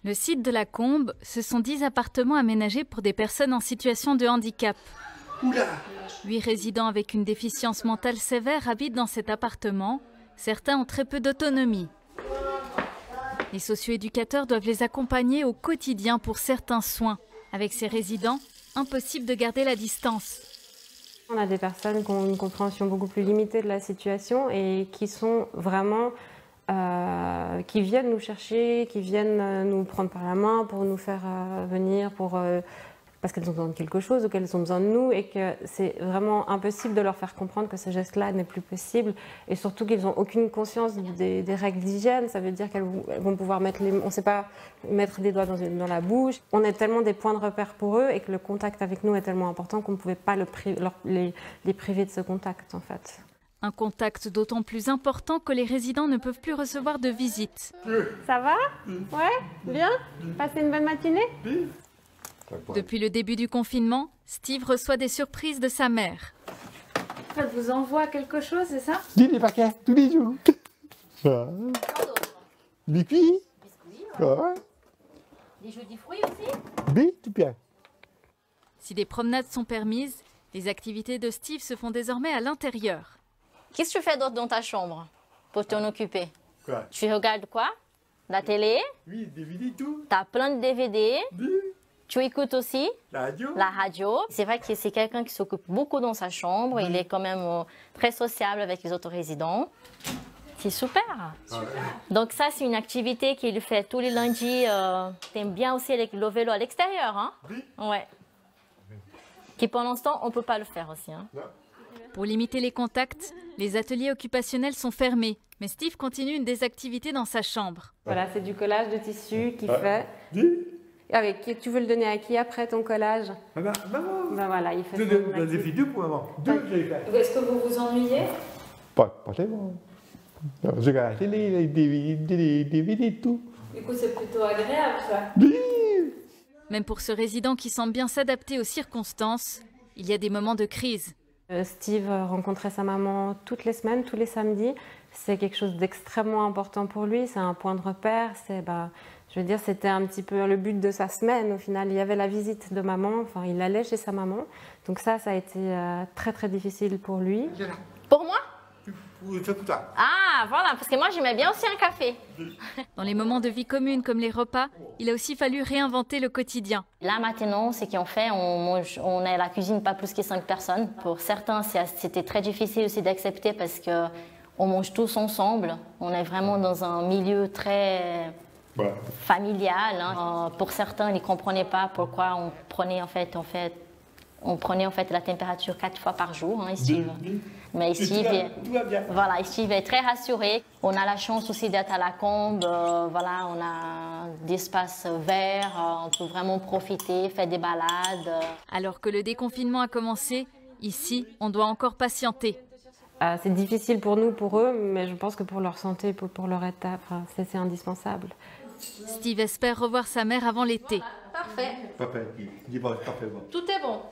Le site de la Combe, ce sont 10 appartements aménagés pour des personnes en situation de handicap. 8 résidents avec une déficience mentale sévère habitent dans cet appartement. Certains ont très peu d'autonomie. Les socio-éducateurs doivent les accompagner au quotidien pour certains soins. Avec ces résidents, impossible de garder la distance. On a des personnes qui ont une compréhension beaucoup plus limitée de la situation et qui sont vraiment qui viennent nous chercher, qui viennent nous prendre par la main pour nous faire venir, parce qu'elles ont besoin de quelque chose ou qu'elles ont besoin de nous et que c'est vraiment impossible de leur faire comprendre que ce geste-là n'est plus possible et surtout qu'ils n'ont aucune conscience des règles d'hygiène. Ça veut dire qu'elles vont pouvoir mettre on ne sait pas mettre des doigts dans la bouche. On est tellement des points de repère pour eux et que le contact avec nous est tellement important qu'on ne pouvait pas les priver de ce contact en fait. Un contact d'autant plus important que les résidents ne peuvent plus recevoir de visites. Ça va? Ouais? Bien? Passez une bonne matinée? Depuis le début du confinement, Steve reçoit des surprises de sa mère. Elle vous envoie quelque chose, c'est ça? Des paquets, tous les jours. Biscuits? Ouais. Des jeux de fruits aussi? Oui, tout bien. Si des promenades sont permises, les activités de Steve se font désormais à l'intérieur. Qu'est-ce que tu fais d'autre dans ta chambre pour t'en occuper? Quoi? Tu regardes quoi? La télé? Oui, DVD tout. Tu as plein de DVD. Oui. Tu écoutes aussi La radio. la radio. C'est vrai que c'est quelqu'un qui s'occupe beaucoup dans sa chambre. Il est quand même très sociable avec les autres résidents. C'est super. Donc ça, c'est une activité qu'il fait tous les lundis. T'aimes bien aussi le vélo à l'extérieur, hein? Oui. Ouais. Qui pour l'instant, on ne peut pas le faire aussi. Hein? Pour limiter les contacts, les ateliers occupationnels sont fermés. Mais Steve continue une des activités dans sa chambre. Voilà, c'est du collage de tissu qu'il fait. Oui. Tu veux le donner à qui après ton collage? Maman. Ben voilà, il fait J'en ai fait deux pour maman. Deux, j'ai fait. Est-ce que vous vous ennuyez? Pas tellement. Je regarde la télé, les DVD tout. Du coup, c'est plutôt agréable, ça. Oui. Même pour ce résident qui semble bien s'adapter aux circonstances, il y a des moments de crise. Steve rencontrait sa maman toutes les semaines, tous les samedis. C'est quelque chose d'extrêmement important pour lui, c'est un point de repère. Je veux dire, c'était un petit peu le but de sa semaine au final. Il y avait la visite de maman, enfin il allait chez sa maman. Donc ça a été très très difficile pour lui. Pour moi? Fais tout ça. Ah, voilà, parce que moi, j'aimais bien aussi un café. Dans les moments de vie commune comme les repas, il a aussi fallu réinventer le quotidien. Là, maintenant, c'est qu'en fait, on est à la cuisine pas plus que 5 personnes. Pour certains, c'était très difficile aussi d'accepter parce qu'on mange tous ensemble. On est vraiment dans un milieu très familial. Hein. Pour certains, ils ne comprenaient pas pourquoi on prenait en fait la température 4 fois par jour, hein, Steve. Mais Steve, voilà, Steve est très rassuré. On a la chance aussi d'être à la Combe. Voilà, on a d'espaces verts. On peut vraiment profiter, faire des balades. Alors que le déconfinement a commencé, ici, on doit encore patienter. C'est difficile pour nous, pour eux, mais je pense que pour leur santé, pour leur état, c'est indispensable. Steve espère revoir sa mère avant l'été. Parfait. Parfait. Dis-moi, parfait. Tout est bon.